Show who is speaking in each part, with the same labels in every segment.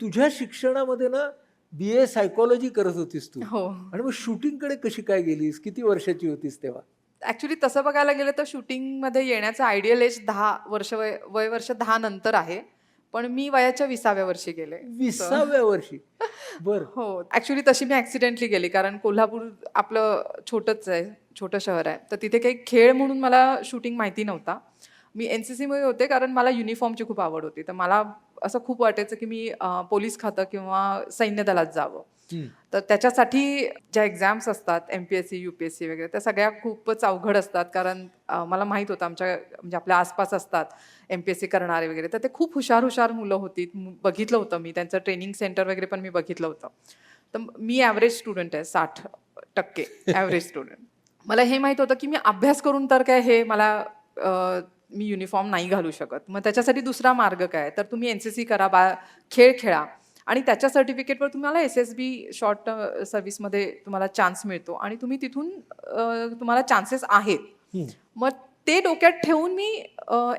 Speaker 1: तुझ्या शिक्षणामध्ये ना BA सायकॉलॉजी करत होतीस तू
Speaker 2: हो.
Speaker 1: आणि मग शूटिंगकडे कशी काय गेलीस? किती वर्षाची होतीस तेव्हा?
Speaker 2: ॲक्चुअली तसं बघायला गेलं तर शूटिंगमध्ये येण्याचं आयडियल एज 10 वर्ष वय वर्ष 10 नंतर आहे. पण मी वयाच्या 20व्या वर्षी गेले. सो
Speaker 1: 20व्या वर्षी. बरं.
Speaker 2: हो. ॲक्चुअली तशी मी ॲक्सिडेंटली गेली. कारण कोल्हापूर आपलं छोटंच आहे, छोटं शहर आहे. तर तिथे काही खेळ म्हणून मला शूटिंग माहिती नव्हता. मी NCCमध्ये होते कारण मला युनिफॉर्मची खूप आवड होती. तर मला असं खूप वाटायचं की मी पोलीस खातं किंवा सैन्य दलात जावं.
Speaker 1: हं.
Speaker 2: तर त्याच्यासाठी ज्या एक्झाम्स असतात MPSC, UPSC वगैरे त्या सगळ्या खूपच अवघड असतात. कारण मला माहीत होतं आमच्या म्हणजे आपल्या आसपास असतात MPSC करणारे वगैरे. तर ते खूप हुशार मुलं होती. बघितलं होतं मी त्यांचं ट्रेनिंग सेंटर वगैरे पण मी बघितलं होतं. तर मी ॲव्हरेज स्टुडंट आहे 60% ॲव्हरेज स्टुडंट. मला हे माहीत होतं की मी अभ्यास करून तर काय हे मला मी युनिफॉर्म नाही घालू शकत. मग त्याच्यासाठी दुसरा मार्ग काय? तर तुम्ही NCC करा, खेळ खेळा आणि त्याच्या सर्टिफिकेटवर तुम्हाला SSB शॉर्ट सर्व्हिसमध्ये तुम्हाला चान्स मिळतो आणि तुम्ही तिथून तुम्हाला चान्सेस आहेत.
Speaker 1: हं.
Speaker 2: मग ते डोक्यात ठेवून मी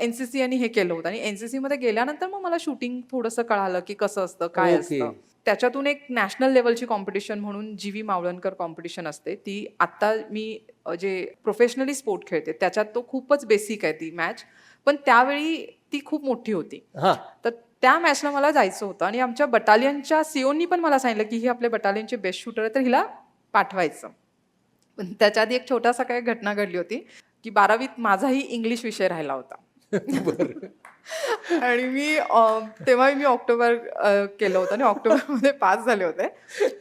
Speaker 2: NCC आणि हे केलं होतं आणि NCCमध्ये गेल्यानंतर मग मला शूटिंग थोडंसं कळालं, की कसं असतं, काय
Speaker 1: ओके.
Speaker 2: असतं. त्याच्यातून एक नॅशनल लेव्हलची कॉम्पिटिशन म्हणून GV मावळणकर कॉम्पिटिशन असते. ती आत्ता मी जे प्रोफेशनली स्पोर्ट खेळते त्याच्यात तो खूपच बेसिक आहे ती मॅच. पण त्यावेळी ती खूप मोठी होती.
Speaker 1: हां.
Speaker 2: तर त्या मॅचला मला जायचं होतं आणि आमच्या बटालियनच्या COनी पण मला सांगितलं, की ही आपल्या बटालियनची बेस्ट शूटर आहे, तर हिला पाठवायचं. पण त्याच्या आधी एक छोटासा काही घटना घडली होती, की 12वीत माझाही इंग्लिश विषय राहिला होता.
Speaker 1: बरं.
Speaker 2: आणि तेव्हाही मी ऑक्टोबर केलं होतं आणि ऑक्टोबरमध्ये पास झाले होते.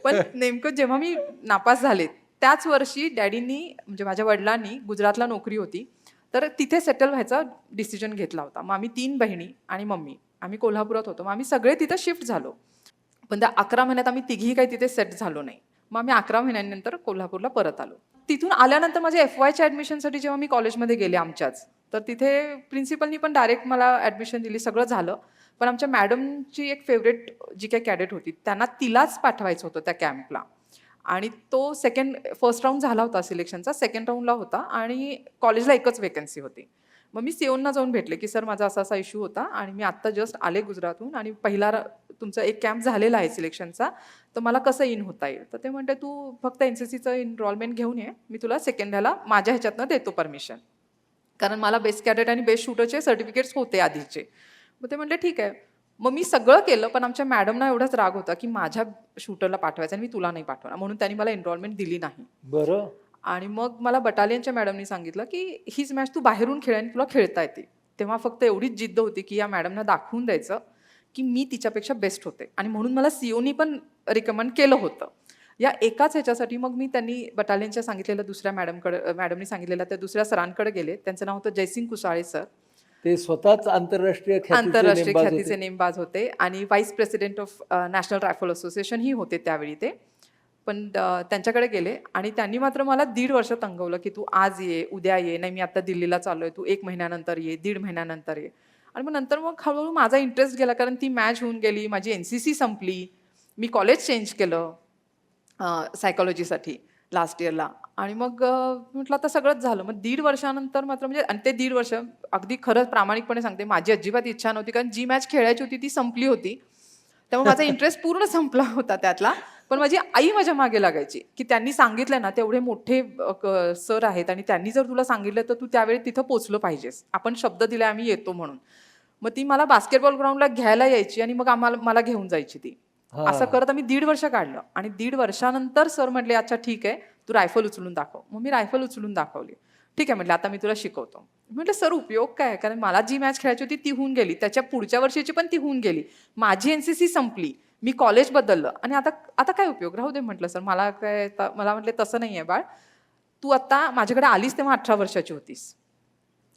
Speaker 2: पण नेमकं जेव्हा मी नापास झाले, त्याच वर्षी डॅडींनी म्हणजे माझ्या वडिलांनी गुजरातला नोकरी होती, तर तिथे सेटल व्हायचा डिसिजन घेतला होता. मग आम्ही 3 बहिणी आणि मम्मी आम्ही कोल्हापुरात होतो. मग आम्ही सगळे तिथे शिफ्ट झालो. पण त्या 11 महिन्यात आम्ही तिघीही काही तिथे सेट झालो नाही. मग आम्ही 11 महिन्यांनंतर कोल्हापूरला परत आलो. तिथून आल्यानंतर माझ्या FYच्या ॲडमिशनसाठी जेव्हा मी कॉलेजमध्ये गेले आमच्याच, तर तिथे प्रिन्सिपलनी पण डायरेक्ट मला ॲडमिशन दिली, सगळं झालं. पण आमच्या मॅडमची एक फेव्हरेट जी काही कॅडेट होती, त्यांना तिलाच पाठवायचं होतं त्या कॅम्पला. आणि तो फर्स्ट राउंड झाला होता सिलेक्शनचा, सेकंड राउंडला होता आणि कॉलेजला एकच वेकन्सी होती. मग मी सीओना जाऊन भेटले, की "सर माझा असा-असा इश्यू होता आणि मी आत्ता जस्ट आले गुजरातहून आणि तुमचा एक कॅम्प झालेला आहे सिलेक्शनचा, तर मला कसं इन होता येईल?" तर ते म्हणले, "तू फक्त NCCचं एनरोलमेंट घेऊन ये, मी तुला सेकंड ह्याला माझ्या ह्याच्यातनं देतो परमिशन." कारण मला बेस्ट कॅडेट आणि बेस्ट शूटरचे सर्टिफिकेट्स होते आधीचे. मग ते म्हटले, "ठीक आहे." मग मी सगळं केलं, पण आमच्या मॅडमना एवढाच राग होता, की माझ्या शूटरला पाठवायचं आणि मी तुला नाही पाठवणार. म्हणून त्यांनी मला एनरोलमेंट दिली नाही.
Speaker 1: बरं.
Speaker 2: आणि मग मला बटालियनच्या मॅडमनी सांगितलं, की "हीच मॅच तू बाहेरून खेळ आणि तुला खेळता येते." तेव्हा फक्त एवढीच जिद्द होती, की या मॅडमना दाखवून द्यायचं, की मी तिच्यापेक्षा बेस्ट होते आणि म्हणून मला COनी पण रिकमेंड केलं होतं. या एकाच ह्याच्यासाठी मग त्यांनी बटालियनच्या सांगितलेल्या दुसऱ्या मॅडमनी सांगितलेल्या त्या दुसऱ्या सरांकडे गेले. त्यांचं नाव होतं जयसिंग कुसाळे सर.
Speaker 1: ते स्वतःच आंतरराष्ट्रीय ख्यातीचे
Speaker 2: आंतरराष्ट्रीय
Speaker 1: नेमबाज
Speaker 2: ख्यातीचे
Speaker 1: होते.
Speaker 2: नेमबाज होते आणि vice president of National Rifle Association ही होते त्यावेळी ते. पण त्यांच्याकडे गेले आणि त्यांनी मात्र मला 1.5 वर्ष तंगवलं, की "तू आज ये, उद्या ये. नाही मी आता दिल्लीला चाललोय. तू 1 महिन्यानंतर ये, 1.5 महिन्यानंतर ये." आणि मग नंतर हळू माझा इंटरेस्ट गेला कारण ती मॅच होऊन गेली. माझी NCC संपली. मी कॉलेज चेंज केलं सायकॉलॉजीसाठी लास्ट इयरला आणि मग म्हटलं आता सगळंच झालं. मग 1.5 वर्षानंतर मात्र म्हणजे आणि ते 1.5 वर्ष अगदी खरंच प्रामाणिकपणे सांगते, माझी अजिबात इच्छा नव्हती कारण जी मॅच खेळायची होती ती संपली होती. त्यामुळे माझा इंटरेस्ट पूर्ण संपला होता त्यातला. पण माझी आई माझ्या मागे लागायची, की त्यांनी सांगितलं ना, तेवढे मोठे सर आहेत आणि त्यांनी जर तुला सांगितलं, तर तू त्यावेळी तिथं पोहोचलं पाहिजेस. आपण शब्द दिलाय आम्ही येतो म्हणून. मग ती मला बास्केटबॉल ग्राउंडला घ्यायला यायची आणि मग मला घेऊन जायची ती. असं
Speaker 1: हां.
Speaker 2: करत आम्ही 1.5 वर्ष काढलं आणि 1.5 वर्षानंतर सर म्हटले, "अच्छा ठीक आहे, तू रायफल उचलून दाखव." मग मी रायफल उचलून दाखवली. "ठीक आहे," म्हटलं, "आता मी तुला शिकवतो." म्हटलं, "सर उपयोग काय? कारण मला जी मॅच खेळायची होती ती होऊन गेली. त्याच्या पुढच्या वर्षीची पण ती होऊन गेली. माझी NCC संपली. मी कॉलेज बदललं आणि आता आता काय उपयोग? राहू दे," म्हटलं, "सर मला म्हटले, "तसं नाहीये बाळ. तू आता माझ्याकडे आलीस तेव्हा 18 वर्षाची होतीस.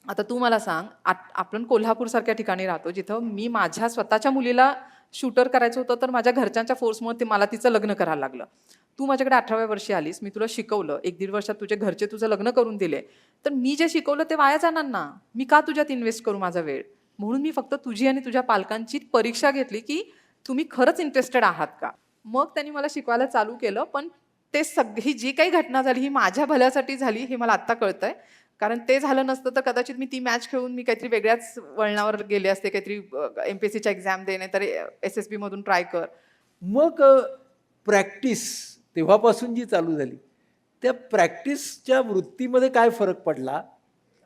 Speaker 2: आता तू मला सांग, आपण कोल्हापूरसारख्या ठिकाणी राहतो, जिथं मी माझ्या स्वतःच्या मुलीला शूटर करायचं होतं, तर माझ्या घरच्यांच्या फोर्समुळे मला तिचं लग्न करायला लागलं. तू माझ्याकडे 18व्या वर्षी आलीस, मी तुला शिकवलं, 1-1.5 वर्षात तुझे घरचे तुझं लग्न करून दिले. तर मी जे शिकवलं ते वाया जाणार ना. मी का तुझ्यात इन्व्हेस्ट करू माझा वेळ? म्हणून मी फक्त तुझी आणि तुझ्या पालकांची परीक्षा घेतली, की तुम्ही खरंच इंटरेस्टेड आहात का? मग त्यांनी मला शिकवायला चालू केलं, पण ही जी काही घटना झाली, ही माझ्या भल्यासाठी झाली, हे मला आत्ता कळतंय. कारण ते झालं नसतं तर कदाचित मी ती मॅच खेळून मी काहीतरी वेगळ्याच वळणावर गेले असते, काहीतरी MPSCच्या एक्झाम देणे तर SSB मधून ट्राय कर.
Speaker 1: मग प्रॅक्टिस तेव्हापासून जी चालू झाली त्या प्रॅक्टिसच्या वृत्तीमध्ये काय फरक पडला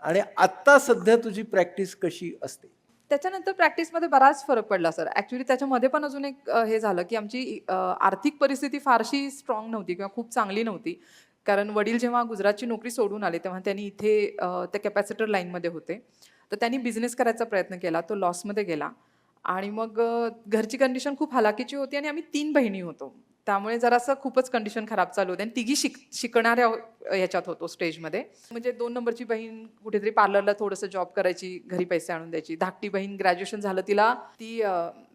Speaker 1: आणि आत्ता सध्या तुझी प्रॅक्टिस कशी असते?
Speaker 2: त्याच्यानंतर प्रॅक्टिसमध्ये बराच फरक पडला सर. ॲक्च्युली त्याच्यामध्ये पण अजून एक हे झालं की आमची आर्थिक परिस्थिती फारशी स्ट्रॉंग नव्हती किंवा खूप चांगली नव्हती. कारण वडील जेव्हा गुजरातची नोकरी सोडून आले तेव्हा त्यांनी इथे त्या कॅपॅसिटर लाईनमध्ये होते. तर त्यांनी बिझनेस करायचा प्रयत्न केला, तो लॉसमध्ये गेला आणि मग घरची कंडिशन खूप हलाखीची होती आणि आम्ही 3 बहिणी होतो. त्यामुळे जरासं खूपच कंडिशन खराब चालू होती आणि तिघी शिकणाऱ्या ह्याच्यात होतो स्टेजमध्ये. म्हणजे 2 नंबरची बहीण कुठेतरी पार्लरला थोडंसं जॉब करायची, घरी पैसे आणून द्यायची. धाकटी बहीण ग्रॅज्युएशन झालं तिला, ती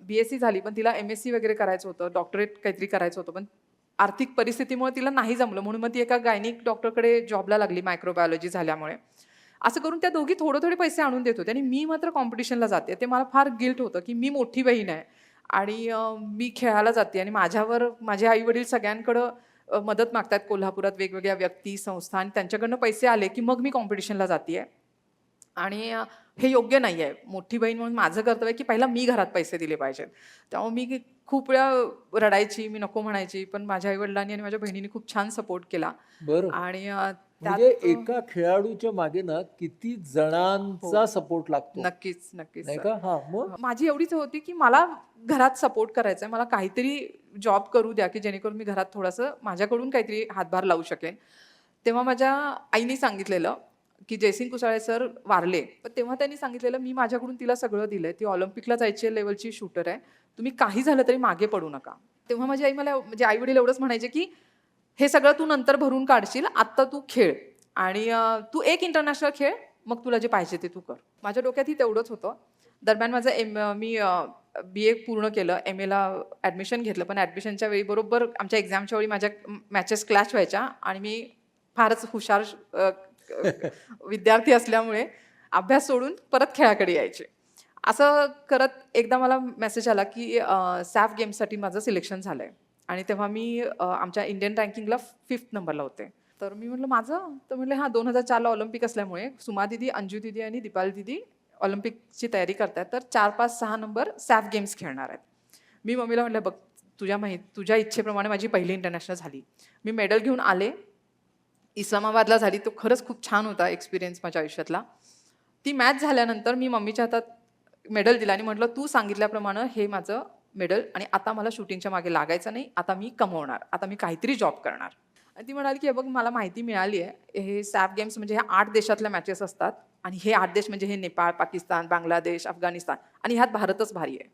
Speaker 2: BSc झाली पण तिला MSc वगैरे करायचं होतं, डॉक्टरेट काहीतरी करायचं होतं पण आर्थिक परिस्थितीमुळे तिला नाही जमलं म्हणून मग ती एका गायनिक डॉक्टरकडे जॉबला लागली मायक्रोबायोलॉजी झाल्यामुळे. असं करून त्या दोघी थोडे पैसे आणून देत होते आणि मी मात्र कॉम्पिटिशनला जाते. ते मला फार गिल्ट होतं की मी मोठी बहीण आहे आणि मी खेळायला जाते आणि माझ्यावर माझे आई-वडील सगळ्यांकडं मदत मागतात कोल्हापुरात वेगवेगळ्या व्यक्ती, संस्था आणि त्यांच्याकडनं पैसे आले की मग मी कॉम्पिटिशनला जाते आणि हे योग्य नाही आहे. मोठी बहीण म्हणून माझं कर्तव्य आहे की पहिला मी घरात पैसे दिले पाहिजेत. त्यामुळे मी खूप वेळा रडायची, मी नको म्हणायची. पण माझ्या आई-वडिलांनी आणि माझ्या बहिणीने खूप छान सपोर्ट केला
Speaker 1: बरं.
Speaker 2: आणि
Speaker 1: म्हणजे
Speaker 2: त्यात
Speaker 1: एका खेळाडूच्या मागे ना किती जणांचा
Speaker 2: हो.
Speaker 1: सपोर्ट लागतो
Speaker 2: नक्कीच, नक्कीच
Speaker 1: नाही
Speaker 2: सर.
Speaker 1: का? हां, मग?
Speaker 2: माझी एवढीच होती की मला घरात सपोर्ट करायचा आहे. मला काहीतरी जॉब करू द्या की जेणेकरून मी घरात थोडंसं माझ्याकडून काहीतरी हातभार लावू शकेन. तेव्हा माझ्या आईनी सांगितलेलं की जयसिंग कुसाळे सर वारले. पण तेव्हा त्यांनी सांगितलेलं, "मी माझ्याकडून तिला सगळं दिलंय. ती ऑलिम्पिकला जायची लेव्हलची शूटर आहे. तुम्ही काही झालं तरी मागे पडू नका." तेव्हा माझी आई मला म्हणजे आई-वडील एवढंच म्हणायचे की "हे सगळं तू नंतर भरून काढशील. आत्ता तू खेळ आणि तू एक इंटरनॅशनल खेळ, मग तुला जे पाहिजे ते तू कर." माझ्या डोक्यातही तेवढंच होतं. दरम्यान माझं मी BA पूर्ण केलं. MAला ॲडमिशन घेतलं. पण ॲडमिशनच्या वेळी बरोबर आमच्या एक्झामच्या वेळी माझ्या मॅचेस क्लॅश व्हायच्या आणि मी फारच हुशार विद्यार्थी असल्यामुळे अभ्यास सोडून परत खेळाकडे यायचे. असं करत एकदा मला मेसेज आला की सॅफ गेम्ससाठी माझं सिलेक्शन झालंय आणि तेव्हा मी आमच्या इंडियन रँकिंगला 5th नंबरला होते. तर मी म्हटलं माझं? तर म्हटले हां 2004ला ऑलिम्पिक असल्यामुळे सुमा दीदी, अंजू दीदी आणि दीपाली दीदी ऑलिम्पिकची तयारी करतायत तर 4, 5, 6 नंबर सॅफ गेम्स खेळणार आहेत. मी मम्मीला म्हटलं बघ तुझ्या इच्छेप्रमाणे माझी पहिली इंटरनॅशनल झाली. मी मेडल घेऊन आले. इस्लामाबादला झाली. तो खरंच खूप छान होता एक्सपिरियन्स माझ्या आयुष्यातला. ती मॅच झाल्यानंतर मी मम्मीच्या हातात मेडल दिला आणि म्हटलं तू सांगितल्याप्रमाणे हे माझं मेडल आणि आता मला शूटिंगच्या मागे लागायचं नाही. आता मी कमवणार. आता मी काहीतरी जॉब करणार. आणि ती म्हणाली की हे बघ मला माहिती मिळाली आहे हे सॅफ गेम्स म्हणजे ह्या 8 देशातल्या मॅचेस असतात आणि हे 8 देश म्हणजे हे नेपाळ, पाकिस्तान, बांगलादेश, अफगाणिस्तान आणि ह्यात भारतच भारी आहे.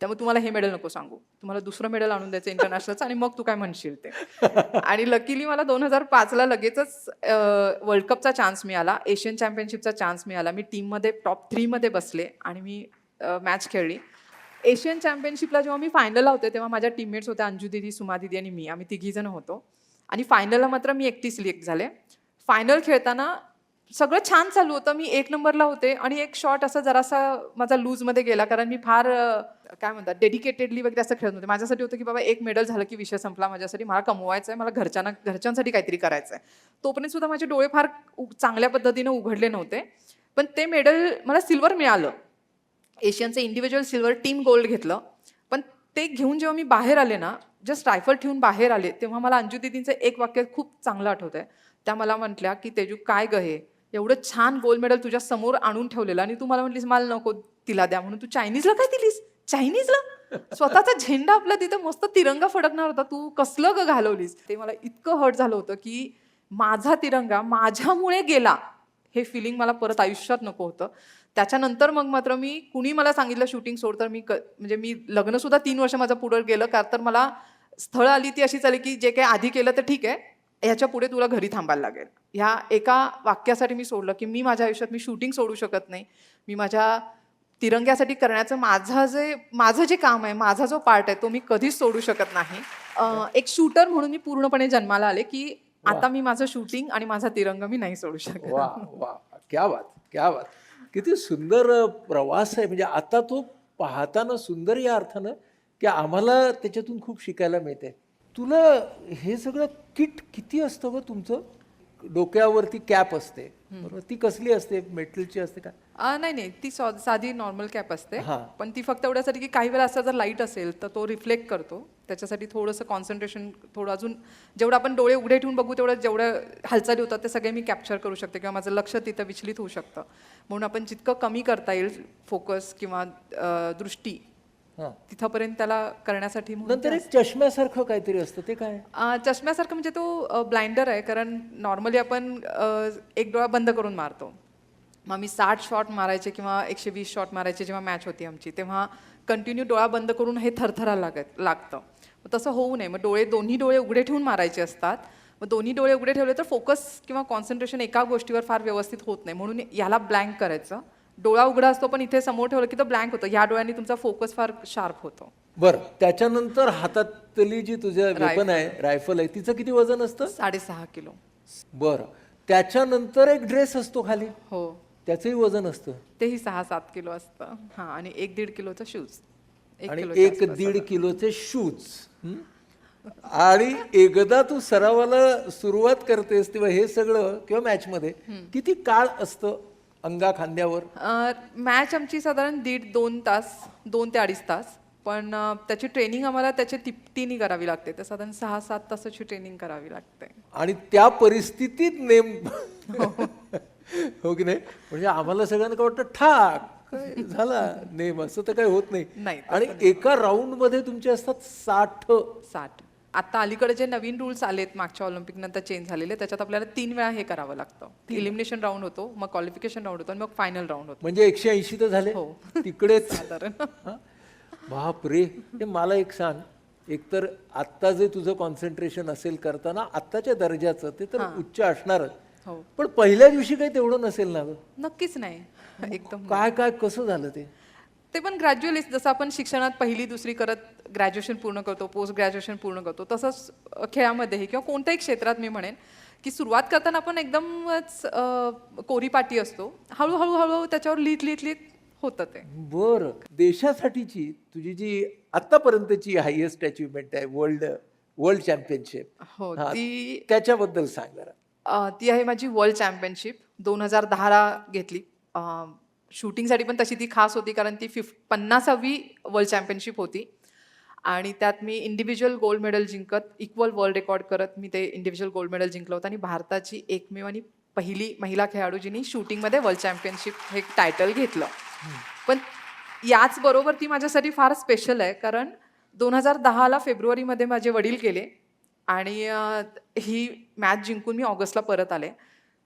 Speaker 2: त्यामुळे तुम्हाला हे मेडल नको सांगू. तुम्हाला दुसरं मेडल आणून द्यायचं इंटरनॅशनलचं आणि मग तू काय म्हणशील ते. आणि लकीली मला 2005ला लगेचच वर्ल्ड कपचा चान्स मिळाला. एशियन चॅम्पियनशिपचा चान्स मिळाला. मी टीममध्ये टॉप 3 मध्ये बसले आणि मी मॅच खेळली. एशियन चॅम्पियनशिपला जेव्हा मी फायनलला होते तेव्हा माझ्या टीममेट्स होत्या अंजू दीदी, सुमा दीदी आणि मी. आम्ही तिघीजण होतो आणि फायनलला मात्र मी एकटी सिलेक्ट झाले. फायनल खेळताना सगळं छान चालू होतं. मी 1 नंबरला होते आणि एक शॉट असा जरासा माझा लूजमध्ये गेला कारण मी फार काय म्हणतात डेडिकेटेडली वगैरे असं खेळत होते. माझ्यासाठी होतं की बाबा एक मेडल झालं की विषय संपला माझ्यासाठी. मला कमवायचं आहे. मला घरच्यांसाठी काहीतरी करायचं आहे. तोपर्यंत सुद्धा माझे डोळे फार चांगल्या पद्धतीने उघडले नव्हते. पण ते मेडल मला सिल्वर मिळालं. एशियनचं इंडिव्हिज्युअल सिल्वर, टीम गोल्ड घेतलं. पण ते घेऊन जेव्हा मी बाहेर आले ना, जस्ट रायफल ठेवून बाहेर आले, तेव्हा मला अंजू दीदींचं एक वाक्य खूप चांगलं आठवतंय. त्या मला म्हटल्या की तेजू काय गं हे? एवढं छान गोल्ड मेडल तुझ्या समोर आणून ठेवलेलं आणि तू मला म्हटलीस मला नको तिला द्या म्हणून. तू चायनीजला काय दिलीस? चायनीजला? स्वतःचा झेंडा आपला तिथं मस्त तिरंगा फडकणार होता. तू कसलं ग घालवलीस? ते मला इतकं हर्ट झालं होतं की माझा तिरंगा माझ्यामुळे गेला. हे फिलिंग मला परत आयुष्यात नको होतं. त्याच्यानंतर मग मात्र मी कुणी मला सांगितलं शूटिंग सोड तर म्हणजे मी लग्नसुद्धा 3 वर्ष माझं पुढं गेलं का तर मला स्थळ आली ती अशीच आली की जे काही आधी केलं तर ठीक आहे. ह्याच्या पुढे तुला घरी थांबायला लागेल. ह्या एका वाक्यासाठी मी सोडलं की मी माझ्या आयुष्यात मी शूटिंग सोडू शकत नाही. मी माझ्या तिरंग्यासाठी करण्याचं माझं जे काम आहे, माझा जो पार्ट आहे तो मी कधीच सोडू शकत नाही. एक शूटर म्हणून मी पूर्णपणे जन्माला आले की आता मी माझं शूटिंग आणि माझा तिरंगा मी नाही सोडू शकत.
Speaker 1: वा वा, क्या बात, क्या बात. किती सुंदर प्रवास आहे. म्हणजे आता तो पाहताना सुंदर या अर्थानं की आम्हाला त्याच्यातून खूप शिकायला मिळते. तुला हे सगळं किट किती असतं गं तुमचं? डोक्यावरती कॅप असते बरोबर, ती कसली असते, मेटलची असते का?
Speaker 2: नाही नाही, ती साधी नॉर्मल कॅप असते,
Speaker 1: हा.
Speaker 2: पण ती फक्त एवढ्यासाठी की काही वेळा असं जर लाईट असेल तर तो रिफ्लेक्ट करतो, त्याच्यासाठी थोडंसं कॉन्सन्ट्रेशन, थोडं अजून जेवढं आपण डोळे उघडे ठेवून बघू तेवढं जेवढं हालचाली होतात ते सगळे मी कॅप्चर करू शकते किंवा माझं लक्ष तिथं विचलित होऊ शकतं. म्हणून आपण जितकं कमी करता येईल फोकस किंवा दृष्टी
Speaker 1: हा.
Speaker 2: तिथपर्यंत त्याला करण्यासाठी म्हणून
Speaker 1: नंतर एक चष्म्यासारखं काहीतरी असतं, ते काय?
Speaker 2: चष्म्यासारखं म्हणजे तो ब्लाइंडर आहे, कारण नॉर्मली आपण एक डोळा बंद करून मारतो. मग मी 60 शॉट मारायचे किंवा 120 शॉट मारायचे जेव्हा मॅच होती आमची, तेव्हा कंटिन्यू डोळा बंद करून हे थरथरायला लागतं. मग तसं होऊ नये, मग दोन्ही डोळे उघडे ठेवून मारायचे असतात. मग दोन्ही डोळे उघडे ठेवले तर फोकस किंवा कॉन्सन्ट्रेशन एका गोष्टीवर फार व्यवस्थित होत नाही, म्हणून याला ब्लँक करायचं. डोळा उघडा असतो पण इथे समोर ठेवलं की तो ब्लँक होतं, ह्या डोळ्यांनी तुमचा फोकस फार शार्प होतो.
Speaker 1: बरं, त्याच्यानंतर हातातली जी तुझ्या वेपन आहे, रायफल आहे, तिचं किती वजन असतं?
Speaker 2: 6.5 किलो.
Speaker 1: बरं, त्याच्यानंतर एक ड्रेस असतो खाली,
Speaker 2: हो,
Speaker 1: त्याचंही वजन असतं,
Speaker 2: तेही 6-7 किलो असतं. हां, आणि 1-1.5 किलोचं शूज,
Speaker 1: आणि 1-1.5 किलोचे शूज. आणि एकदा तू सरावाला सुरुवात करतेस तेव्हा हे सगळं किंवा मॅच मध्ये किती काळ असतं अंगा खांद्यावर?
Speaker 2: मॅच आमची साधारण 1.5-2 तास, 2 ते 2.5 तास, पण त्याची ट्रेनिंग आम्हाला त्याची तिप्पटीने करावी लागते, तर साधारण 6-7 तासाची ट्रेनिंग करावी लागते.
Speaker 1: आणि त्या परिस्थितीत नेम हो की नाही? म्हणजे आम्हाला सगळ्यांना काय वाटतं, ठाक काय झाला नेम, असं तर काही होत नाही.
Speaker 2: नाही, तसं
Speaker 1: आणि एका राऊंड मध्ये तुमचे असतात 60.
Speaker 2: आता अलीकडे जे नवीन रूल्स आलेत मागच्या ऑलिम्पिक नंतर चेंज झालेले, त्याच्यात आपल्याला 3 वेळा हे करावं लागतं. इलिमिनेशन राऊंड होतो, मग क्वालिफिकेशन राऊंड होतो आणि मग फायनल राऊंड होतो.
Speaker 1: म्हणजे 180 तर झाले
Speaker 2: हो.
Speaker 1: तिकडेच.
Speaker 2: साधारण.
Speaker 1: हा? बाप रे. हे मला एक सांग, एकतर आत्ता जे तुझं कॉन्सन्ट्रेशन असेल करताना आत्ताच्या दर्जाचं ते तर उच्च असणारच,
Speaker 2: हो,
Speaker 1: पण पहिल्या दिवशी काही तेवढं नसेल ना गं?
Speaker 2: नक्कीच नाही, एकदम
Speaker 1: काय काय कसं झालं ते?
Speaker 2: ते पण ग्रॅज्युअली, जसं आपण शिक्षणात पहिली दुसरी करत ग्रॅज्युएशन पूर्ण करतो, पोस्ट ग्रॅज्युएशन पूर्ण करतो, तसंच खेळामध्येही किंवा कोणत्याही क्षेत्रात मी म्हणेन की सुरुवात करताना आपण एकदमच कोरीपाटी असतो, हळूहळू हळूहळू त्याच्यावर लिहित होतं ते.
Speaker 1: बरं, देशासाठीची तुझी जी आतापर्यंतची हायएस्ट अचिव्हमेंट आहे, वर्ल्ड चॅम्पियनशिप,
Speaker 2: हो, ती
Speaker 1: त्याच्याबद्दल सांग जरा.
Speaker 2: ती आहे माझी वर्ल्ड चॅम्पियनशिप, 2010ला घेतली. शूटिंगसाठी पण तशी ती खास होती, कारण ती 50वी वर्ल्ड चॅम्पियनशिप होती आणि त्यात मी इंडिव्हिज्युअल गोल्ड मेडल जिंकत, इक्वल वर्ल्ड रेकॉर्ड करत मी ते इंडिव्हिज्युअल गोल्ड मेडल जिंकलं होतं आणि भारताची एकमेव आणि पहिली महिला खेळाडू जिने शूटिंगमध्ये वर्ल्ड चॅम्पियनशिप हे टायटल घेतलं. पण याच बरोबर ती माझ्यासाठी फार स्पेशल आहे, कारण 2010ला फेब्रुवारीमध्ये माझे वडील गेले आणि ही मॅच जिंकून मी ऑगस्टला परत आले.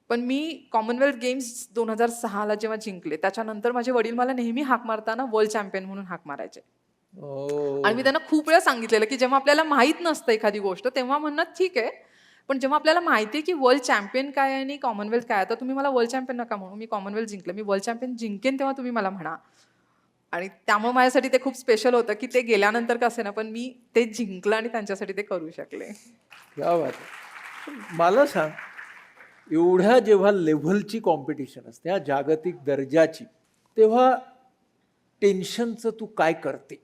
Speaker 2: पण मी कॉमनवेल्थ गेम्स 2006ला जेव्हा जिंकले, त्याच्यानंतर माझे वडील मला नेहमी हाक मारताना वर्ल्ड चॅम्पियन म्हणून हाक मारायचे. आणि मी त्यांना खूप वेळा सांगितलेलं की जेव्हा आपल्याला माहीत नसतं एखादी गोष्ट तेव्हा म्हणणं ठीक आहे, पण जेव्हा आपल्याला माहिती आहे की वर्ल्ड चॅम्पियन काय आहे आणि कॉमनवेल्थ काय आहे, तर तुम्ही मला वर्ल्ड चॅम्पियन नका म्हणू, मी कॉमनवेल्थ जिंकले, मी वर्ल्ड चॅम्पियन जिंकेन तेव्हा तुम्ही मला म्हणा. आणि त्यामुळे माझ्यासाठी ते खूप स्पेशल होतं की ते गेल्यानंतर कसं ना, पण मी ते जिंकलं आणि त्यांच्यासाठी ते करू शकले.
Speaker 1: क्या बात आहे. मला सांग, एवढ्या जेव्हा लेव्हलची कॉम्पिटिशन असते, ह्या जागतिक दर्जाची, तेव्हा टेन्शनचं तू काय करते?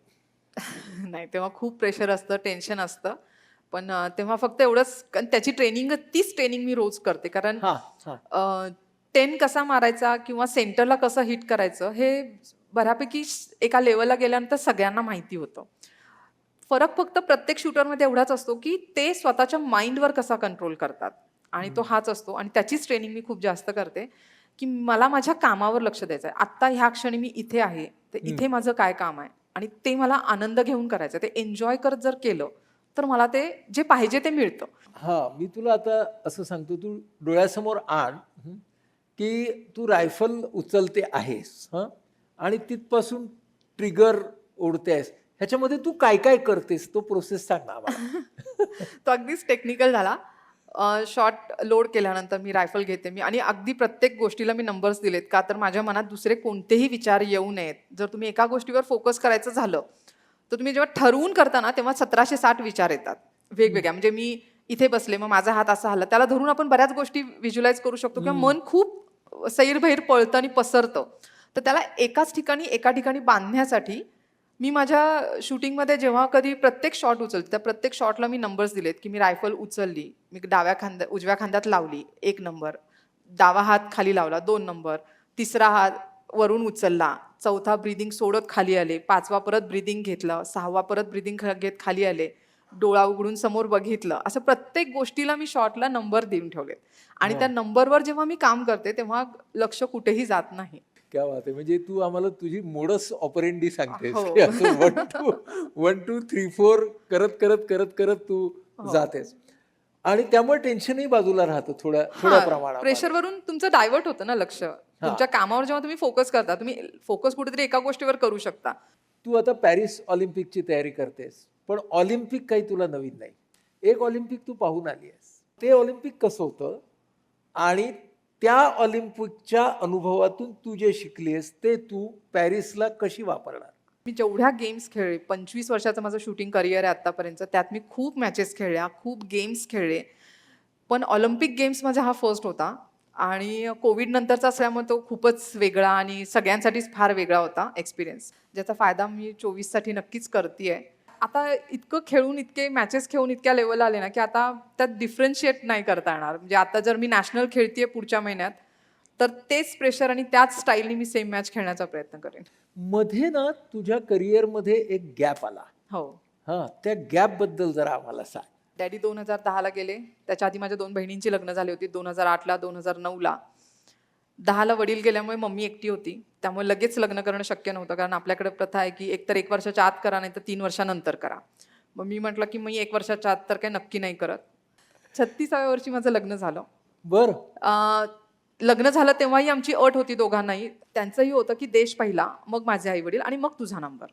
Speaker 2: नाही, तेव्हा खूप प्रेशर असतं, टेन्शन असतं, पण तेव्हा फक्त एवढंच, त्याची ट्रेनिंग, तीच ट्रेनिंग मी रोज करते, कारण 10 कसा मारायचा किंवा सेंटरला कसं हिट करायचं हे बऱ्यापैकी एका लेवलला गेल्यानंतर सगळ्यांना माहिती होतं. फरक फक्त प्रत्येक शूटरमध्ये एवढाच असतो की ते स्वतःच्या माइंडवर कसा कंट्रोल करतात, आणि तो हाच असतो. आणि त्याचीच ट्रेनिंग मी खूप जास्त करते की मला माझ्या कामावर लक्ष द्यायचं आहे. आत्ता ह्या क्षणी मी इथे आहे, तर इथे माझं काय काम आहे आणि ते मला आनंद घेऊन करायचं, ते एन्जॉय करत जर केलं तर मला ते जे पाहिजे ते मिळतं.
Speaker 1: हा, मी तुला आता असं सांगतो, तू डोळ्यासमोर आण की तू रायफल उचलते आहेस, आणि तिथपासून ट्रिगर ओढते आहेस, ह्याच्यामध्ये तू काय काय करतेस, तो प्रोसेस सांग ना आम्हाला.
Speaker 2: तो अगदीच टेक्निकल झाला. शॉट लोड केल्यानंतर मी रायफल घेते मी, आणि अगदी प्रत्येक गोष्टीला मी नंबर्स दिलेत, का तर माझ्या मनात दुसरे कोणतेही विचार येऊ नयेत. जर तुम्ही एका गोष्टीवर फोकस करायचं झालं तर तुम्ही जेव्हा ठरवून करता ना, तेव्हा 1760 विचार येतात वेगवेगळ्या. म्हणजे मी इथे बसले, मग माझा हात असा हल्ला, त्याला धरून आपण बऱ्याच गोष्टी व्हिज्युअलाइज करू शकतो, किंवा मन खूप सैरभैर पळतं आणि पसरतं, तर त्याला एका ठिकाणी बांधण्यासाठी मी माझ्या शूटिंगमध्ये जेव्हा कधी प्रत्येक शॉट उचलते त्या प्रत्येक शॉटला मी नंबर्स दिलेत की मी रायफल उचलली, मी उजव्या खांद्यात लावली 1 नंबर, डावा हात खाली लावला 2 नंबर, तिसरा हात वरून उचलला, चौथा ब्रीदिंग सोडत खाली आले, 5वा परत ब्रीदिंग घेतलं, 6वा परत ब्रीदिंग घेत खाली आले, डोळा उघडून समोर बघितलं. असं प्रत्येक गोष्टीला मी शॉटला नंबर देऊन ठेवलेत आणि त्या नंबरवर जेव्हा मी काम करते तेव्हा लक्ष कुठेही जात नाही.
Speaker 1: क्या बात आहे. म्हणजे तू आम्हाला तुझी मोडस ऑपरेंडी सांगतेस
Speaker 2: हो.
Speaker 1: की असं 1 2 3 4 करत करत करत करत तू जातेस आणि त्यामुळे टेन्शनही बाजूला राहतं थोड्या थोड्या प्रमाणात.
Speaker 2: प्रेशरवरून तुमचं डायव्हर्ट होतं ना लक्ष. तुमच्या कामावर जेव्हा तुम्ही फोकस करता, तुम्ही फोकस कुठेतरी एका गोष्टीवर करू शकता.
Speaker 1: तू आता पॅरिस ऑलिम्पिकची तयारी करतेस, पण ऑलिम्पिक काही तुला नवीन नाही. एक ऑलिम्पिक तू पाहून आली आहेस. ते ऑलिम्पिक कसं होतं आणि त्या ऑलिम्पिकच्या अनुभवातून तू जे शिकलीस ते तू पॅरिसला कशी वापरणार?
Speaker 2: मी जेवढ्या गेम्स खेळले, 25 वर्षाचं माझं शूटिंग करिअर आहे आत्तापर्यंत, त्यात मी खूप मॅचेस खेळल्या, खूप गेम्स खेळले. पण ऑलिम्पिक गेम्स माझा हा फर्स्ट होता आणि कोविड नंतरचा असल्यामुळे तो खूपच वेगळा आणि सगळ्यांसाठीच फार वेगळा होता एक्सपिरियन्स, ज्याचा फायदा मी 24साठी नक्कीच करते. आता इतकं खेळून, इतके मॅचेस खेळून इतक्या लेवलला आले ना की आता त्यात डिफरन्शिएट नाही करता येणार. म्हणजे आता जर मी नॅशनल खेळतेय पुढच्या महिन्यात, तर तेच प्रेशर आणि त्याच स्टाईलने मी सेम मॅच खेळण्याचा प्रयत्न करेन.
Speaker 1: मध्ये ना तुझ्या करिअरमध्ये एक गॅप आला.
Speaker 2: हो.
Speaker 1: हां, त्या गॅपबद्दल जरा आम्हाला सांग.
Speaker 2: डॅडी 2010ला गेले. त्याच्या आधी माझ्या 2 बहिणींची लग्न झाली होती 2008ला, 2009ला. 10ला वडील गेल्यामुळे मम्मी एकटी होती. त्यामुळे लगेच लग्न करणं शक्य नव्हतं, कारण आपल्याकडे प्रथा आहे की एकतर 1 वर्षाच्या आत करा, नाही तर 3 वर्षानंतर करा. मग मी म्हटलं की मी 1 वर्षाच्या आत तर काही नक्की नाही करत. 36व्या वर्षी माझं लग्न झालं.
Speaker 1: बरं.
Speaker 2: लग्न झालं तेव्हाही आमची अट होती दोघांनाही. त्यांचंही होतं की देश पहिला, मग माझे आई वडील आणि मग तुझा नंबर.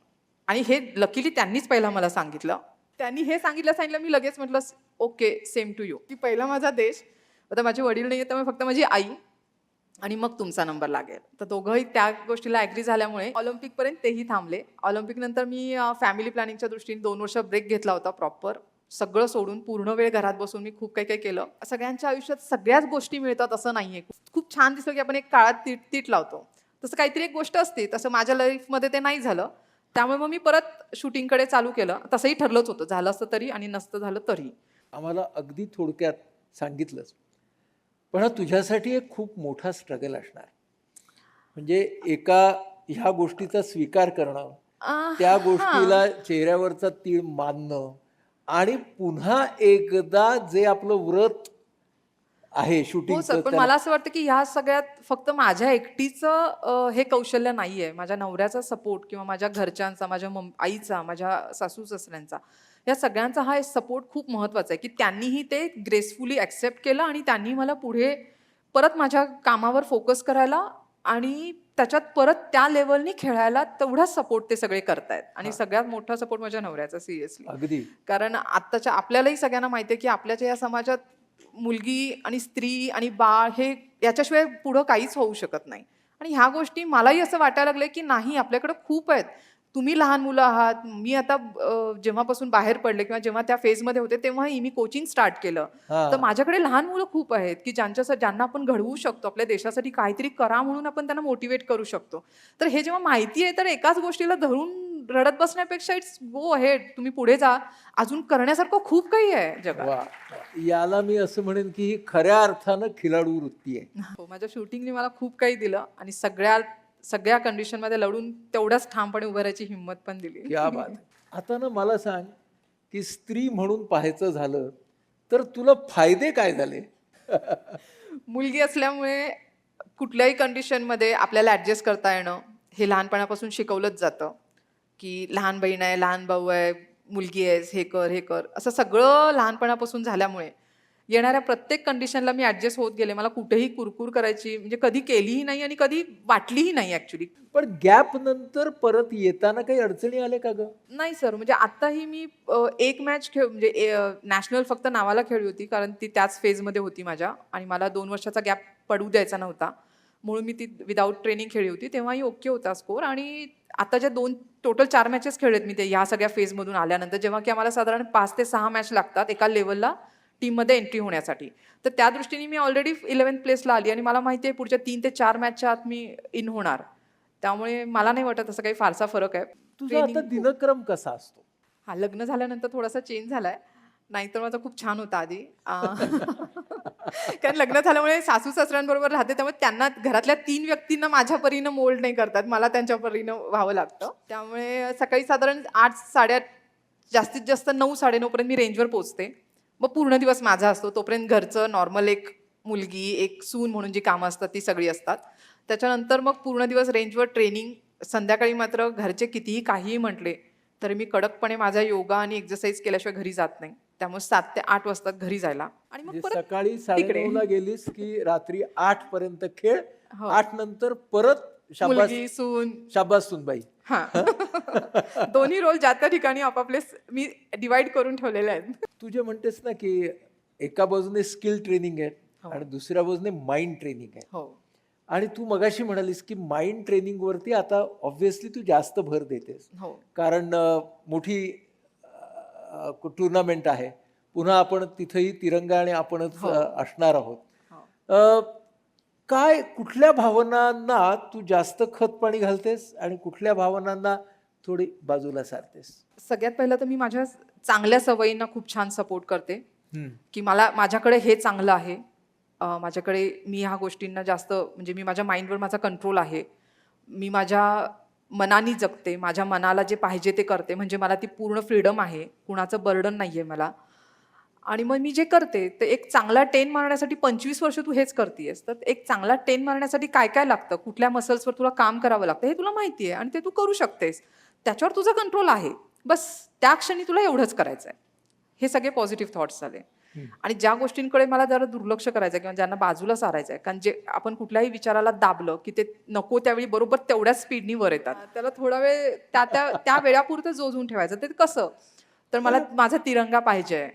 Speaker 2: आणि हे लकीली त्यांनीच पहिला मला सांगितलं. त्यांनी हे सांगितलं मी लगेच म्हटलं ओके, सेम टू यू, की पहिला माझा देश, आता माझे वडील नाही आहेत त्यामुळे फक्त माझी आई आणि मग तुमचा नंबर लागेल. तर दोघंही त्या गोष्टीला ॲग्री झाल्यामुळे ऑलिम्पिकपर्यंत तेही थांबले. ऑलिम्पिक नंतर मी फॅमिली प्लॅनिंगच्या दृष्टीने 2 वर्ष ब्रेक घेतला होता प्रॉपर. सगळं सोडून पूर्ण वेळ घरात बसून मी खूप काही काही केलं. सगळ्यांच्या आयुष्यात सगळ्याच गोष्टी मिळतात असं नाहीये. खूप छान दिसलं की आपण एक काळात तीट लावतो, तसं काहीतरी एक गोष्ट असते. तसं माझ्या लाईफमध्ये ते नाही झालं. त्यामुळे मग मी परत शूटिंगकडे चालू केलं. तसंही ठरलंच होतं, झालं असतं तरी आणि नसतं झालं तरी.
Speaker 1: आम्हाला अगदी थोडक्यात सांगितलंच, पण हा तुझ्यासाठी एक खूप मोठा स्ट्रगल असणार. म्हणजे एका ह्या गोष्टीचा स्वीकार करणं, त्या गोष्टीला चेहऱ्यावरचा तीळ मानणं आणि पुन्हा एकदा जे आपलं व्रत आहे
Speaker 2: हो सर,
Speaker 1: शूटिंगचं
Speaker 2: पण मला असं वाटतं की ह्या सगळ्यात फक्त माझ्या एकटीचं हे कौशल्य नाहीये. माझ्या नवऱ्याचा सपोर्ट किंवा माझ्या घरच्यांचा, माझ्या आईचा, माझ्या सासू सासऱ्यांचा, या सगळ्यांचा हा सपोर्ट खूप महत्त्वाचा आहे की त्यांनीही ते ग्रेसफुली ॲक्सेप्ट केलं आणि त्यांनी मला पुढे परत माझ्या कामावर फोकस करायला आणि त्याच्यात परत त्या लेवलनी खेळायला तेवढाच सपोर्ट ते सगळे करतायत. आणि सगळ्यात मोठा सपोर्ट माझ्या नवऱ्याचा, सिरियसली.
Speaker 1: अगदी.
Speaker 2: कारण आत्ताच्या आपल्यालाही सगळ्यांना माहिती आहे की आपल्याच्या या समाजात मुलगी आणि स्त्री आणि बाळ हे याच्याशिवाय पुढं काहीच होऊ शकत नाही. आणि ह्या गोष्टी मलाही असं वाटायला लागले की नाही, आपल्याकडे खूप आहेत. तुम्ही लहान मुलं आहात. मी आता जेव्हापासून बाहेर पडले किंवा जेव्हा त्या फेजमध्ये होते तेव्हाही मी कोचिंग स्टार्ट केलं. तर माझ्याकडे लहान मुलं खूप आहेत की ज्यांना आपण घडवू शकतो, आपल्या देशासाठी काहीतरी करा म्हणून आपण त्यांना मोटिवेट करू शकतो. तर हे जेव्हा माहिती आहे, तर एकाच गोष्टीला धरून रडत बसण्यापेक्षा इट्स गो अहेड, तुम्ही पुढे जा. अजून करण्यासारखं खूप काही आहे जगात.
Speaker 1: वा, याला मी असं म्हणेन की ही खऱ्या अर्थानं खिलाडू वृत्ती आहे.
Speaker 2: हो, माझ्या शूटिंगने मला खूप काही दिलं आणि सगळ्या कंडिशनमध्ये लढून तेवढ्याच ठामपणे उभं राहायची हिंमत पण दिली.
Speaker 1: क्या बात आहे. आता ना मला सांग की स्त्री म्हणून पाहायचं झालं तर तुला फायदे काय झाले?
Speaker 2: मुलगी असल्यामुळे कुठल्याही कंडिशनमध्ये आपल्याला ॲडजस्ट करता येणं हे लहानपणापासून शिकवलंच जातं की लहान बहीण आहे, लहान भाऊ आहे, मुलगी आहेस, हे कर असं सगळं लहानपणापासून झाल्यामुळे येणाऱ्या प्रत्येक कंडिशनला मी ॲडजस्ट होत गेले. मला कुठेही कुरकुर करायची म्हणजे कधी केलीही नाही आणि कधी वाटलीही नाही ॲक्च्युली.
Speaker 1: पण गॅप नंतर परत येताना काही अडचणी आल्या का ग?
Speaker 2: नाही सर, म्हणजे आत्ताही मी एक मॅच म्हणजे नॅशनल फक्त नावाला खेळली होती, कारण ती त्याच फेजमध्ये होती माझ्या आणि मला 2 वर्षाचा गॅप पडू द्यायचा नव्हता, म्हणून मी ती विदाऊट ट्रेनिंग खेळली होती. तेव्हाही ओके होता स्कोर. आणि आता ज्या टोटल 4 मॅचेस खेळलेत मी ते ह्या सगळ्या फेजमधून आल्यानंतर, जेव्हा की आम्हाला साधारण 5 ते 6 मॅच लागतात एका लेवलला टीममध्ये एंट्री होण्यासाठी. तर त्या दृष्टीने मी ऑलरेडी 11th प्लेसला आली आणि मला माहिती आहे पुढच्या 3 ते 4 मॅचच्या आत मी इन होणार. त्यामुळे मला नाही वाटत असं काही फारसा फरक आहे.
Speaker 1: तुझा आता
Speaker 2: Training
Speaker 1: दिनक्रम कसा असतो?
Speaker 2: हा लग्न झाल्यानंतर थोडासा चेंज झालाय. नाहीतर माझा खूप छान होता आधी. कारण लग्न झाल्यामुळे सासू-सासऱ्यांबरोबर राहते, त्यामुळे त्यांना घरातल्या 3 व्यक्तींना माझ्या परीनं मोल्ड नाही करतात. मला त्यांच्या परीनं व्हावं लागतं. त्यामुळे सकाळी साधारण 8, 8:30 जास्तीत जास्त 9, 9:30 पर्यंत मी रेंजवर पोहोचते. मग पूर्ण दिवस माझा असतो. तोपर्यंत घरचं नॉर्मल एक मुलगी, एक सून म्हणून जी कामं असतात ती सगळी असतात. त्याच्यानंतर मग पूर्ण दिवस रेंजवर ट्रेनिंग. संध्याकाळी मात्र घरचे कितीही काहीही म्हटले, तरी मी कडकपणे माझा योगा आणि एक्सरसाइज केल्याशिवाय घरी जात नाही. त्यामुळे 7 ते 8 वाजतात घरी जायला आणि मग
Speaker 1: म्हणजे
Speaker 2: परत
Speaker 1: सकाळी
Speaker 2: तिकडे.
Speaker 1: 9:30 ला गेलीस की रात्री 8 पर्यंत खेळ,
Speaker 2: हो.
Speaker 1: 8 नंतर परत शाबास
Speaker 2: मुलगी, सून.
Speaker 1: शाबास सुनबाई.
Speaker 2: हां. दोन्ही रोल ज्या त्या ठिकाणी आपापले मी डिवाइड करून ठेवलेले आहेत.
Speaker 1: तू जे म्हणतेस ना की एका बाजूने स्किल ट्रेनिंग आहे
Speaker 2: हो.
Speaker 1: आणि दुसऱ्या बाजूने माइंड ट्रेनिंग आहे.
Speaker 2: हो.
Speaker 1: आणि तू मगाशी म्हणालीस की माइंड ट्रेनिंग वरती आता ऑब्व्हियसली तू जास्त भर देतेस.
Speaker 2: हो.
Speaker 1: कारण मोठी टुर्नामेंट आहे. पुन्हा आपण तिथेही तिरंगा आणि आपणच
Speaker 2: हो.
Speaker 1: असणार आहोत.
Speaker 2: हो.
Speaker 1: अ, काय कुठल्या भावनांना तू जास्त खत पाणी घालतेस आणि कुठल्या भावनांना थोडी बाजूला सारतेस?
Speaker 2: सगळ्यात पहिलं तर मी माझ्या चांगल्या सवयींना खूप छान सपोर्ट करते,
Speaker 1: हम्म.
Speaker 2: की माझ्याकडे हे चांगलं आहे. माझ्याकडे मी ह्या गोष्टींना जास्त म्हणजे मी माझ्या माइंडवर माझा कंट्रोल आहे. मी माझ्या मनाने जगते. माझ्या मनाला जे पाहिजे ते करते. म्हणजे मला ती पूर्ण फ्रीडम आहे. कुणाचं बर्डन नाही आहे मला. आणि मग मी जे करते ते एक चांगला 10 मारण्यासाठी 25 वर्ष तू हेच करतेयस. तर एक चांगला 10 मारण्यासाठी काय काय लागतं, कुठल्या मसल्सवर तुला काम करावं लागतं हे तुला माहिती आहे आणि ते तू करू शकतेस. त्याच्यावर तुझा कंट्रोल आहे. बस त्या क्षणी तुला एवढंच करायचं आहे. हे सगळे पॉझिटिव्ह थॉट्स झाले. आणि ज्या गोष्टींकडे मला जरा दुर्लक्ष करायचं आहे किंवा ज्यांना बाजूला सारायचं आहे, कारण जे आपण कुठल्याही विचाराला दाबलं की ते नको त्यावेळी बरोबर तेवढ्याच स्पीडनी वर येतात. त्याला थोडा वेळ त्या वेळापुरतं जोजून ठेवायचं. ते कसं, तर मला माझा तिरंगा पाहिजे,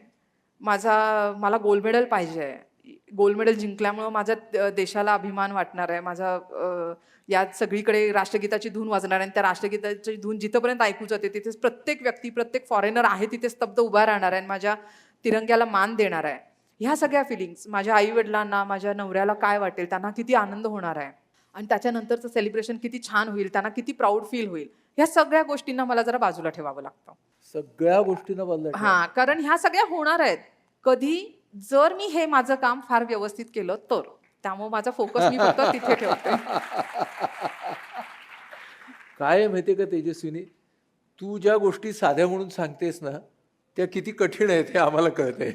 Speaker 2: मला गोल्ड मेडल पाहिजे. गोल्ड मेडल जिंकल्यामुळं माझ्या देशाला अभिमान वाटणार आहे. यात सगळीकडे राष्ट्रगीताची धून वाजणार आहे आणि त्या राष्ट्रगीताची धून जिथपर्यंत ऐकू जाते तिथे प्रत्येक व्यक्ती, प्रत्येक फॉरेनर आहे तिथे स्तब्ध उभा राहणार आहे आणि माझ्या तिरंग्याला मान देणार आहे. ह्या सगळ्या फिलिंग्स माझ्या आईवडिलांना, माझ्या नवऱ्याला काय वाटेल, त्यांना किती आनंद होणार आहे आणि त्याच्यानंतरचं सेलिब्रेशन किती छान होईल, त्यांना किती प्राऊड फील होईल, ह्या सगळ्या गोष्टींना मला जरा बाजूला ठेवावं लागतं.
Speaker 1: सगळ्या गोष्टींना बाजूला ठेवा.
Speaker 2: हां, कारण ह्या सगळ्या होणार आहेत. कधी जर मी हे माझं काम फार व्यवस्थित केलं तर. त्यामुळे माझा फोकस मी फक्त तिथे ठेवते.
Speaker 1: काय आहे माहितीये का तेजस्विनी, तू ज्या गोष्टी साध्या म्हणून सांगतेस ना त्या किती कठीण आहेत हे आम्हाला कळतंय.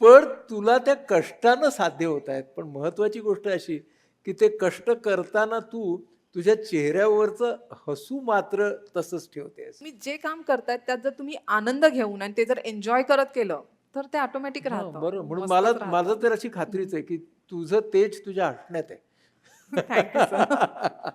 Speaker 1: पण तुला त्या कष्टानं साध्य होत आहेत. पण महत्वाची गोष्ट अशी की ते कष्ट करताना तू तुझ्या चेहऱ्यावरचं हसू मात्र तसंच ठेवतेस.
Speaker 2: मी जे काम करतायत त्यात जर तुम्ही आनंद घेऊन आणि ते जर एन्जॉय करत केलं तर ते ऑटोमॅटिक
Speaker 1: हां,
Speaker 2: राहतं.
Speaker 1: बरोबर. म्हणून
Speaker 2: मस्तच
Speaker 1: मला
Speaker 2: राहतं.
Speaker 1: माझं तर अशी खात्रीच आहे की तुझं तेज तुझ्या हसण्यात आहे.
Speaker 2: Thank you, sir.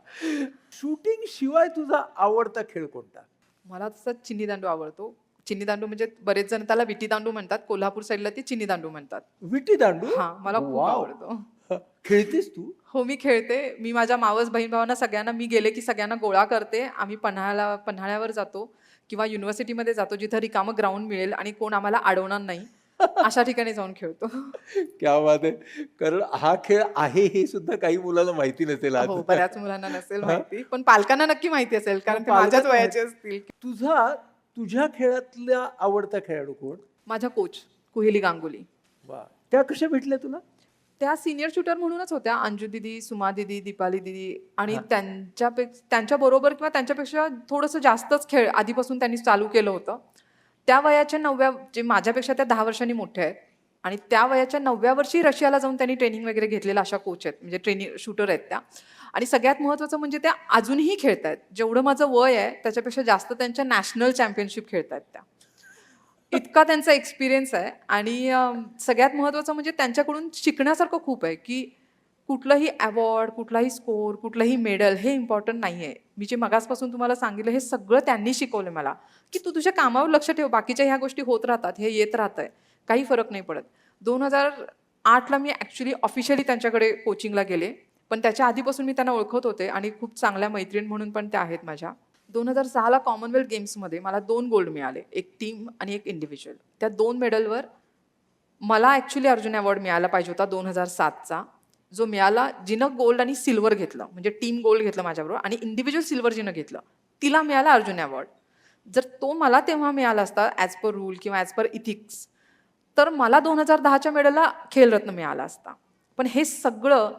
Speaker 1: शूटिंग शिवाय तुझा आवडता खेळ कोणता?
Speaker 2: मला तसं चिन्नी दांडू आवडतो. चिन्नी दांडू म्हणजे बरेच जण त्याला विटी दांडू म्हणतात. कोल्हापूर साईडला ती चिन्नी दांडू म्हणतात.
Speaker 1: विटी दांडू?
Speaker 2: हां, मला खूप
Speaker 1: वाव.
Speaker 2: आवडतो.
Speaker 1: खेळतेस तू?
Speaker 2: हो, मी खेळते. मी माझ्या मावस बहीण भावांना सगळ्यांना मी गेले की सगळ्यांना गोळा करते. आम्ही पन्हाळ्यावर जातो किंवा युनिव्हर्सिटीमध्ये जातो जिथं रिकामं ग्राउंड मिळेल आणि कोण आम्हाला अडवणार नाही. अशा ठिकाणी जाऊन खेळतो.
Speaker 1: क्या बात आहे. कारण हा खेळ आहे हे सुद्धा काही मुलांना माहिती नसेल आज.
Speaker 2: हो, बऱ्याच मुलांना नसेल माहिती. पण पालकांना नक्की माहिती असेल कारण ते
Speaker 1: पालकांना
Speaker 2: माझ्याच वयाचे असतील.
Speaker 1: तुझ्या खेळातला आवडता खेळाडू कोण?
Speaker 2: माझ्या कोच कुहेली गांगुली.
Speaker 1: वा, त्या कशा भेटल्या तुला?
Speaker 2: त्या सिनियर शूटर म्हणूनच होत्या. अंजू दिदी, सुमा दिदी, दीपाली दिदी आणि त्यांच्या बरोबर किंवा त्यांच्यापेक्षा थोडंसं जास्तच खेळ आधीपासून त्यांनी चालू केलं होतं. त्या वयाच्या 9व्या जे माझ्यापेक्षा त्या 10 वर्षांनी मोठ्या आहेत आणि त्या वयाच्या 9व्या वर्षी रशियाला जाऊन त्यांनी ट्रेनिंग वगैरे घेतलेलं अशा कोच आहेत. म्हणजे शूटर आहेत त्या. आणि सगळ्यात महत्त्वाचं म्हणजे त्या अजूनही खेळतायत. जेवढं माझं वय आहे त्याच्यापेक्षा जास्त त्यांच्या नॅशनल चॅम्पियनशिप खेळतायत त्या. इतका त्यांचा एक्सपिरियन्स आहे आणि सगळ्यात महत्त्वाचं म्हणजे त्यांच्याकडून शिकण्यासारखं खूप आहे की कुठलंही अवॉर्ड, कुठलाही स्कोर, कुठलंही मेडल हे इम्पॉर्टंट नाही आहे. मी जे मगासपासून तुम्हाला सांगितलं हे सगळं त्यांनी शिकवलं मला की तू तुझ्या कामावर लक्ष ठेव, बाकीच्या ह्या गोष्टी होत राहतात, हे येत राहतंय, काही फरक नाही पडत. 2008ला मी ॲक्च्युली ऑफिशियली त्यांच्याकडे कोचिंगला गेले, पण त्याच्या आधीपासून मी त्यांना ओळखत होते आणि खूप चांगल्या मैत्रीण म्हणून पण त्या आहेत माझ्या. 2006ला कॉमनवेल्थ गेम्समध्ये मला 2 गोल्ड मिळाले, एक टीम आणि एक इंडिव्हिज्युअल. त्या 2 मेडलवर मला ॲक्च्युली अर्जुन अवॉर्ड मिळायला पाहिजे होता 2007चा, जो मिळाला. जिनं गोल्ड आणि सिल्वर घेतलं, म्हणजे टीम गोल्ड घेतलं माझ्याबरोबर आणि इंडिव्हिज्युअल सिल्वर जिनं घेतलं तिला मिळाला अर्जुन अवॉर्ड. जर तो मला तेव्हा मिळाला असता ॲज पर रूल किंवा ॲज पर इथिक्स, तर मला 2010च्या मेडलला खेलरत्न मिळाला असता. पण हे सगळं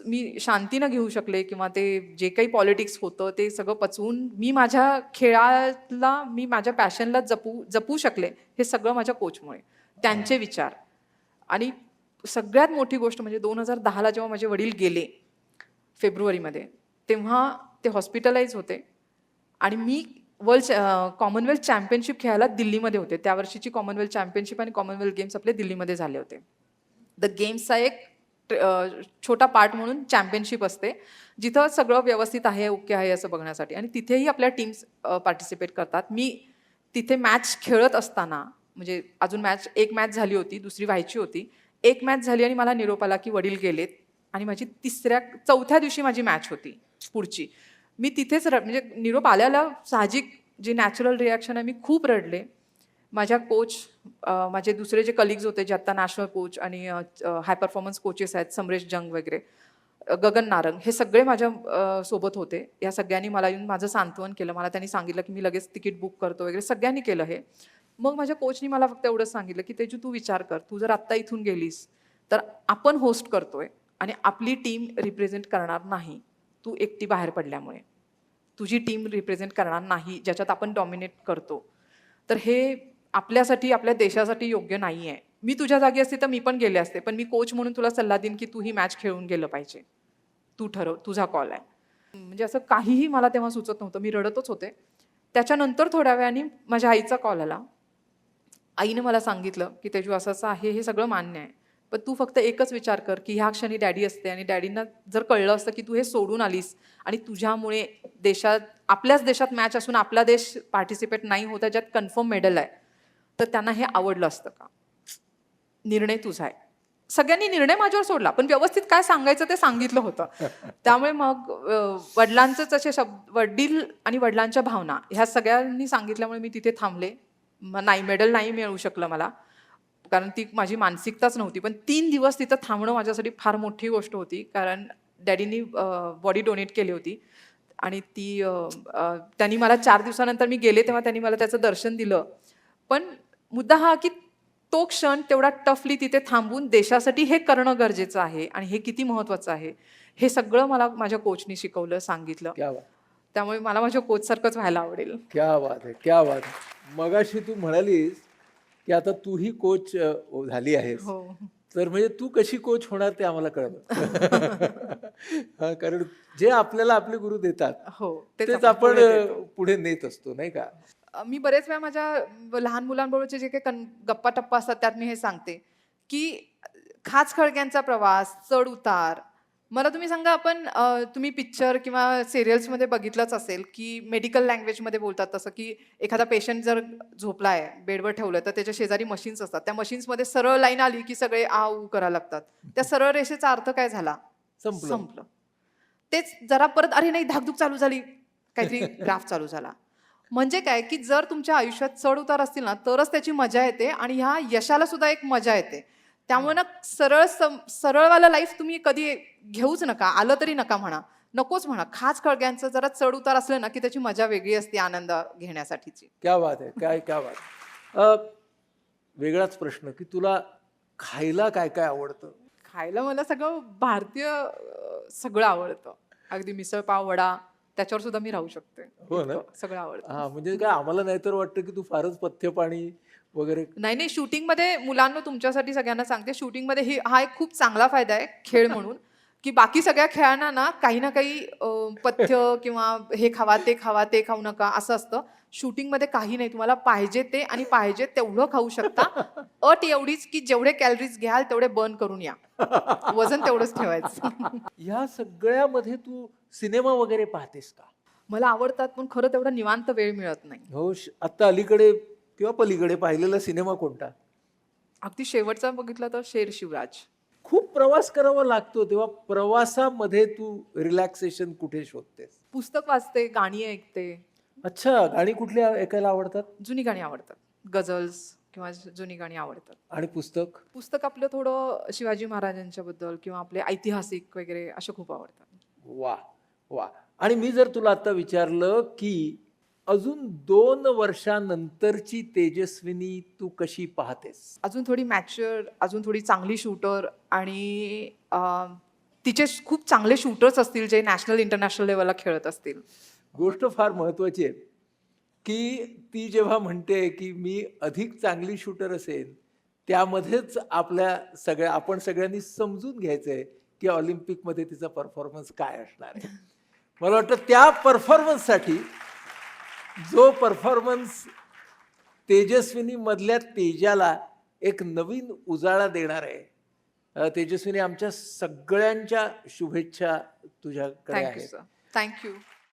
Speaker 2: मी शांतीनं घेऊ शकले किंवा ते जे काही पॉलिटिक्स होतं ते सगळं पचवून मी माझ्या खेळाला, मी माझ्या पॅशनला जपू शकले, हे सगळं माझ्या कोचमुळे, त्यांचे विचार. आणि सगळ्यात मोठी गोष्ट म्हणजे 2010ला जेव्हा माझे वडील गेले फेब्रुवारीमध्ये, तेव्हा ते हॉस्पिटलाइज होते आणि मी कॉमनवेल्थ चॅम्पियनशिप खेळायला दिल्लीमध्ये होते. त्या वर्षीची कॉमनवेल्थ चॅम्पियनशिप आणि कॉमनवेल्थ गेम्स आपले दिल्लीमध्ये झाले होते. द गेम्सचा एक छोटा पार्ट म्हणून चॅम्पियनशिप असते, जिथं सगळं व्यवस्थित आहे, ओके आहे असं बघण्यासाठी, आणि तिथेही आपल्या टीम्स पार्टिसिपेट करतात. मी तिथे मॅच खेळत असताना, म्हणजे अजून एक मॅच झाली होती, दुसरी व्हायची होती. एक मॅच झाली आणि मला निरोप आला की वडील गेलेत, आणि माझी चौथ्या दिवशी माझी मॅच होती पुढची. मी तिथेच म्हणजे निरोप आल्याला साहजिक जे नॅचरल रिॲक्शन आहे, मी खूप रडले. माझ्या कोच, माझे दुसरे जे कलिग्स होते जे आत्ता नॅशनल कोच आणि हाय परफॉर्मन्स कोचेस आहेत, समरेश जंग वगैरे, गगन नारंग, हे सगळे माझ्या सोबत होते. या सगळ्यांनी मला येऊन माझं सांत्वन केलं. मला त्यांनी सांगितलं की मी लगेच तिकीट बुक करतो वगैरे, सगळ्यांनी केलं हे. मग माझ्या कोचनी मला फक्त एवढंच सांगितलं की तेजू, तू विचार कर, तू जर आत्ता इथून गेलीस तर आपण होस्ट करतोय आणि आपली टीम रिप्रेझेंट करणार नाही. तू एकटी बाहेर पडल्यामुळे तुझी टीम रिप्रेझेंट करणार नाही, ज्याच्यात आपण डॉमिनेट करतो. तर हे आपल्यासाठी, आपल्या देशासाठी योग्य नाही आहे. मी तुझ्या जागी असते तर मी पण गेले असते, पण मी कोच म्हणून तुला सल्ला देईन की तू ही मॅच खेळून गेलं पाहिजे. तू ठरव, तुझा कॉल आहे. म्हणजे असं काहीही मला तेव्हा सुचत नव्हतं, मी रडतच होते. त्याच्यानंतर थोड्या वेळाने माझ्या आईचा कॉल आला. आईने मला सांगितलं की तेजू, असं असं आहे, हे सगळं मान्य आहे, पण तू फक्त एकच विचार कर की ह्या क्षणी डॅडी असते आणि डॅडींना जर कळलं असतं की तू हे सोडून आलीस आणि तुझ्यामुळे आपल्याच देशात मॅच असून आपला देश पार्टिसिपेट नाही होता, ज्यात कन्फर्म मेडल आहे, तर त्यांना हे आवडलं असतं का? निर्णय तुझा आहे. सगळ्यांनी निर्णय माझ्यावर सोडला, पण व्यवस्थित काय सांगायचं ते सांगितलं होतं. त्यामुळे मग वडिलांचेच असे शब्द, वडील आणि वडिलांच्या भावना ह्या सगळ्यांनी सांगितल्यामुळे मी तिथे थांबले. नाही, मेडल नाही मिळू शकलं मला, कारण ती माझी मानसिकताच नव्हती. पण 3 दिवस तिथं थांबणं माझ्यासाठी फार मोठी गोष्ट होती, कारण डॅडींनी बॉडी डोनेट केली होती आणि त्यांनी मला 4 दिवसानंतर मी गेले तेव्हा त्यांनी मला त्याचं दर्शन दिलं. पण मुद्दा हा की तो क्षण तेवढा टफली तिथे थांबून देशासाठी हे करणं गरजेचं आहे आणि हे किती महत्त्वाचं आहे, हे सगळं मला माझ्या कोचनी शिकवलं, सांगितलं.
Speaker 1: क्या बात,
Speaker 2: त्यामुळे मला माझ्या कोचसारखंच व्हायला आवडेल.
Speaker 1: क्या बात आहे, क्या बात आहे. मगाशी तू म्हणालीस की आता तूही कोच झाली आहेस,
Speaker 2: हो.
Speaker 1: तर म्हणजे तू कशी कोच होणार ते आम्हाला कळलं. हा, कारण जे आपल्याला आपले गुरु देतात
Speaker 2: हो,
Speaker 1: तेच आपण
Speaker 2: पुढे देतो.
Speaker 1: पुढे नेत असतो, नाही का?
Speaker 2: मी बरेच वेळा माझ्या लहान मुलांबरोबरचे जे काही गप्पा टप्पा असतात त्यात मी हे सांगते की खाच खळग्यांचा प्रवास, चढ उतार. मला तुम्ही सांगा, तुम्ही पिक्चर किंवा सिरियल्समध्ये बघितलंच असेल की मेडिकल लँग्वेजमध्ये बोलतात तसं, की एखादा पेशंट जर झोपला आहे, बेडवर ठेवलं, तर त्याच्या शेजारी मशीन्स असतात. त्या मशीन्समध्ये सरळ लाईन आली की सगळे आ ऊ करायला लागतात. त्या सरळ रेषेचा अर्थ काय झाला? संपलं. तेच जरा परत, अरे नाही, धाकधूक चालू झाली, काहीतरी ग्राफ चालू झाला. म्हणजे काय, की जर तुमच्या आयुष्यात चढ उतार असतील ना, तरच त्याची मजा येते आणि ह्या यशाला सुद्धा एक मजा येते. त्यामुळे ना सरळवाला लाईफ तुम्ही कधी घेऊच नका, आलं तरी नका म्हणा, नकोच म्हणा. खाच खळग्यांचं जरा चढ उतार असलं ना, की त्याची मजा वेगळी असते आनंद घेण्यासाठीची.
Speaker 1: क्या बात आहे, क्या बात. वेगळाच प्रश्न की तुला खायला काय काय आवडतं?
Speaker 2: खायला मला सगळं भारतीय सगळं आवडतं. अगदी मिसळपाव, वडा, त्याच्यावर सुद्धा मी राहू शकते.
Speaker 1: हो ना?
Speaker 2: इतकं सगळं आवडतं.
Speaker 1: हा, म्हणजे काय, आम्हाला नाहीतर वाटतं की तू फारच पथ्य पाणी वगैरे.
Speaker 2: नाही, शूटिंगमध्ये मुलांना, तुमच्यासाठी सगळ्यांना सांगते, शूटिंगमध्ये हा एक खूप चांगला फायदा आहे खेळ म्हणून, की बाकी सगळ्या खेळांना ना काही ना काही पथ्य किंवा हे खावा, ते खावा, ते खाऊ नका असं असतं. शूटिंगमध्ये काही नाही, तुम्हाला पाहिजे ते आणि पाहिजे तेवढं खाऊ शकता. अट एवढीच की जेवढे कॅलरीज घ्याल तेवढे बर्न करून या, वजन तेवढंच ठेवायचं.
Speaker 1: ह्या सगळ्यामध्ये तू सिनेमा वगैरे पाहतेस का?
Speaker 2: मला आवडतात, पण खरं तेवढा निवांत वेळ मिळत नाही.
Speaker 1: हो, आता अलीकडे किंवा पलीकडे पाहिलेला सिनेमा कोणता?
Speaker 2: अगदी शेवटचा बघितला तर शेर शिवराज.
Speaker 1: खूप प्रवास करावा लागतो, तेव्हा प्रवासामध्ये तू रिलॅक्सेशन कुठे शोधतेस?
Speaker 2: पुस्तक वाचते, गाणी ऐकते.
Speaker 1: अच्छा, गाणी कुठली ऐकायला आवडतात?
Speaker 2: जुनी गाणी आवडतात, गझल्स किंवा जुनी गाणी आवडतात.
Speaker 1: आणि पुस्तक?
Speaker 2: आपलं थोडं शिवाजी महाराजांच्या बद्दल किंवा आपले ऐतिहासिक वगैरे असे खूप आवडतात.
Speaker 1: वा वा. आणि मी जर तुला आता विचारलं की अजून 2 वर्षानंतरची तेजस्विनी तू कशी पाहतेस?
Speaker 2: अजून थोडी मॅच्युअर, अजून थोडी चांगली शूटर आणि तिचे खूप चांगले शूटर्स असतील जे नॅशनल इंटरनॅशनल लेवलला खेळत असतील.
Speaker 1: गोष्ट फार महत्वाची आहे की ती जेव्हा म्हणते की मी अधिक चांगली शूटर असेल, त्यामध्येच आपण सगळ्यांनी समजून घ्यायचंय की ऑलिम्पिकमध्ये तिचा परफॉर्मन्स काय असणार आहे. मला वाटतं त्या परफॉर्मन्ससाठी जो परफॉर्मन्स तेजस्विनी मधल्या तेजाला एक नवीन उजाळा देणार आहे. तेजस्विनी, आमच्या सगळ्यांच्या शुभेच्छा तुझ्याकडे
Speaker 2: थँक्यू
Speaker 1: आहेत.
Speaker 2: सर. थँक्यू.